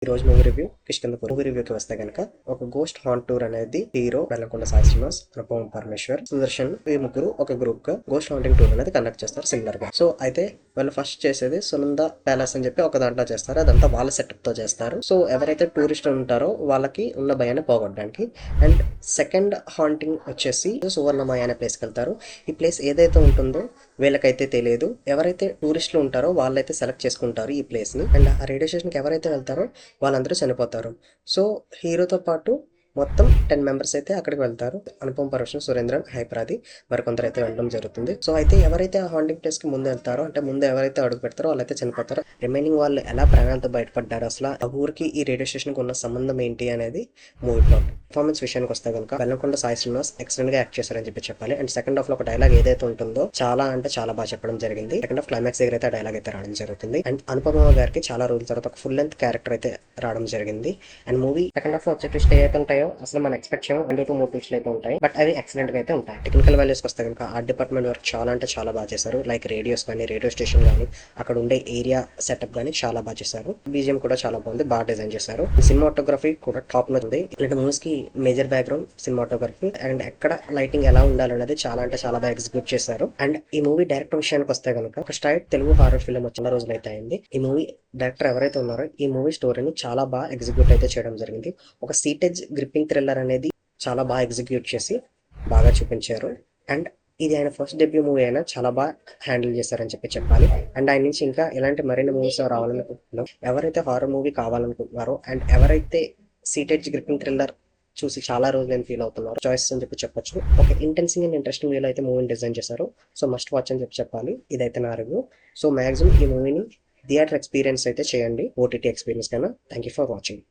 ఈ రోజు movie review కిష్కిందపూర్ movie రివ్యూకి వస్తే కనుక ఒక గోస్ట్ హాంట్ టూర్ అనేది హీరో బెల్లంకొండ సాయి శ్రీనివాస్, అనుపమ పరమేశ్వర్, సుదర్శన్ ఈ ముగ్గురు ఒక గ్రూప్ గా గోస్ట్ హాంటింగ్ టూర్ అనేది కండక్ట్ చేస్తారు సిమిలర్ గా. సో అయితే వాళ్ళు ఫస్ట్ చేసేది సునంద ప్యాలెస్ అని చెప్పి ఒక దాంట్లో చేస్తారు. అదంతా వాళ్ళ సెటప్ తో చేస్తారు. సో ఎవరైతే టూరిస్ట్ ఉంటారో వాళ్ళకి ఉన్న భయాన్ని పోగొట్టడానికి. అండ్ సెకండ్ హాంటింగ్ వచ్చేసి సువర్ణమయ అనే ప్లేస్కి వెళ్తారు. ఈ ప్లేస్ ఏదైతే ఉంటుందో వీళ్ళకైతే తెలియదు. ఎవరైతే టూరిస్టులు ఉంటారో వాళ్ళైతే సెలెక్ట్ చేసుకుంటారు ఈ ప్లేస్ ని. అండ్ ఆ రేడియో స్టేషన్కి ఎవరైతే వెళ్తారో వాళ్ళందరూ చనిపోతారు. సో హీరోతో పాటు మొత్తం 10 మెంబర్స్ అయితే అక్కడికి వెళ్తారు. అనుపమ పరమేశ్వరన్, సురేంద్రన్, హైపరాది మరికొందరు అయితే వెళ్ళడం జరుగుతుంది. సో అయితే ఎవరైతే ఆ హాంటింగ్ ప్లేస్ కి ముందు వెళ్తారో, అంటే ముందు ఎవరైతే అడుగు పెడతారో వాళ్ళైతే చనిపోతారు. రిమైనింగ్ వాళ్ళు ఎలా ప్రాణాలతో బయటపడ్డారు, అసలు ఆ ఊరికి ఈ రేడియో స్టేషన్ కి ఉన్న సంబంధం ఏంటి అనేది మూవీ ప్లాట్. పర్ఫార్మెన్స్ విషయానికి వస్తే కనుక బెల్లంకొండ సాయి శ్రీనివాస్ ఎక్సలెంట్ గా యాక్ట్ చేశారని చెప్పి చెప్పాలి. అండ్ సెకండ్ హాఫ్ లో ఒక డైలాగ్ ఏదైతే ఉంటుందో చాలా అంటే చాలా బాగా చెప్పడం జరిగింది. సెకండ్ హాఫ్ క్లైమాక్స్ దగ్గర అయితే ఆ డైలాగ్ అయితే రావడం జరుగుతుంది. అండ్ అనుపమ గారికి చాలా రోజుల తర్వాత ఒక ఫుల్ లెంత్ క్యారెక్టర్ అయితే రావడం జరిగింది. అండ్ మూవీ సెకండ్ హాఫ్ లో వచ్చే ట్విస్ట్ ఏదైతే ఉంటాయో అసలు మనం ఎక్స్పెక్ట్ చేయము. 2 to 3 ట్విస్ట్లు అయితే ఉంటాయి, బట్ అవి ఎక్సలెంట్ గా అయితే ఉంటాయి. టెక్నికల్ వాల్యూస్ వస్తే కనుక ఆర్ట్ డిపార్ట్మెంట్ వర్క్ చాలా అంటే చాలా బాగా చేశారు. లైక్ రేడియోస్ కానీ, రేడియో స్టేషన్ కానీ, అక్కడ ఉండే ఏరియా సెటప్ కానీ చాలా బాగా చేశారు. బీజిఎం కూడా చాలా బాగుంది, బాగా డిజైన్ చేశారు. సినిమాటోగ్రఫీ కూడా టాప్ లో ఉంది. ఇలాంటి మూవీస్ కి మేజర్ బ్యాక్గ్రౌండ్ సినిమాటోగ్రఫీ అండ్ ఎక్కడ లైటింగ్ ఎలా ఉండాలనేది చాలా అంటే చాలా బాగా ఎగ్జిక్యూట్ చేశారు. అండ్ ఈ మూవీ డైరెక్టర్ విషయానికి వస్తే కనుక ఒక స్ట్రైట్ తెలుగు హారర్ ఫిల్మ్ వచ్చిన రోజులు అయితే అయింది. ఈ మూవీ డైరెక్టర్ ఎవరైతే ఉన్నారో ఈ మూవీ స్టోరీని చాలా బాగా ఎగ్జిక్యూట్ అయితే చేయడం జరిగింది. ఒక సీటేజ్ గ్రిప్పింగ్ థ్రిల్లర్ అనేది చాలా బాగా ఎగ్జిక్యూట్ చేసి బాగా చూపించారు. అండ్ ఇది ఆయన ఫస్ట్ డెబ్యూ మూవీ అయినా చాలా బాగా హ్యాండిల్ చేశారని చెప్పి చెప్పాలి. అండ్ ఆయన నుంచి ఇంకా ఇలాంటి మరిన్ని మూవీస్ రావాలనుకుంటున్నాం. ఎవరైతే హారర్ మూవీ కావాలనుకుంటున్నారో అండ్ ఎవరైతే సీటేజ్ గ్రిప్పింగ్ థ్రిల్లర్ చూసి చాలా రోజులు నేను ఫీల్ అవుతున్నారు చాయిస్ అని చెప్పి చెప్పొచ్చు. ఒక ఇంటెన్సింగ్ అండ్ ఇంట్రెస్టింగ్ వేలో అయితే మూవీని డిజైన్ చేశారు. సో మస్ట్ వాచ్ అని చెప్పి చెప్పాలి. ఇదైతే నా రివ్యూ. సో మాక్సిమం ఈ మూవీని థియేటర్ ఎక్స్పీరియన్స్ అయితే చేయండి, ఓటీటీ ఎక్స్పీరియన్స్ కన్నా. Thank you for watching.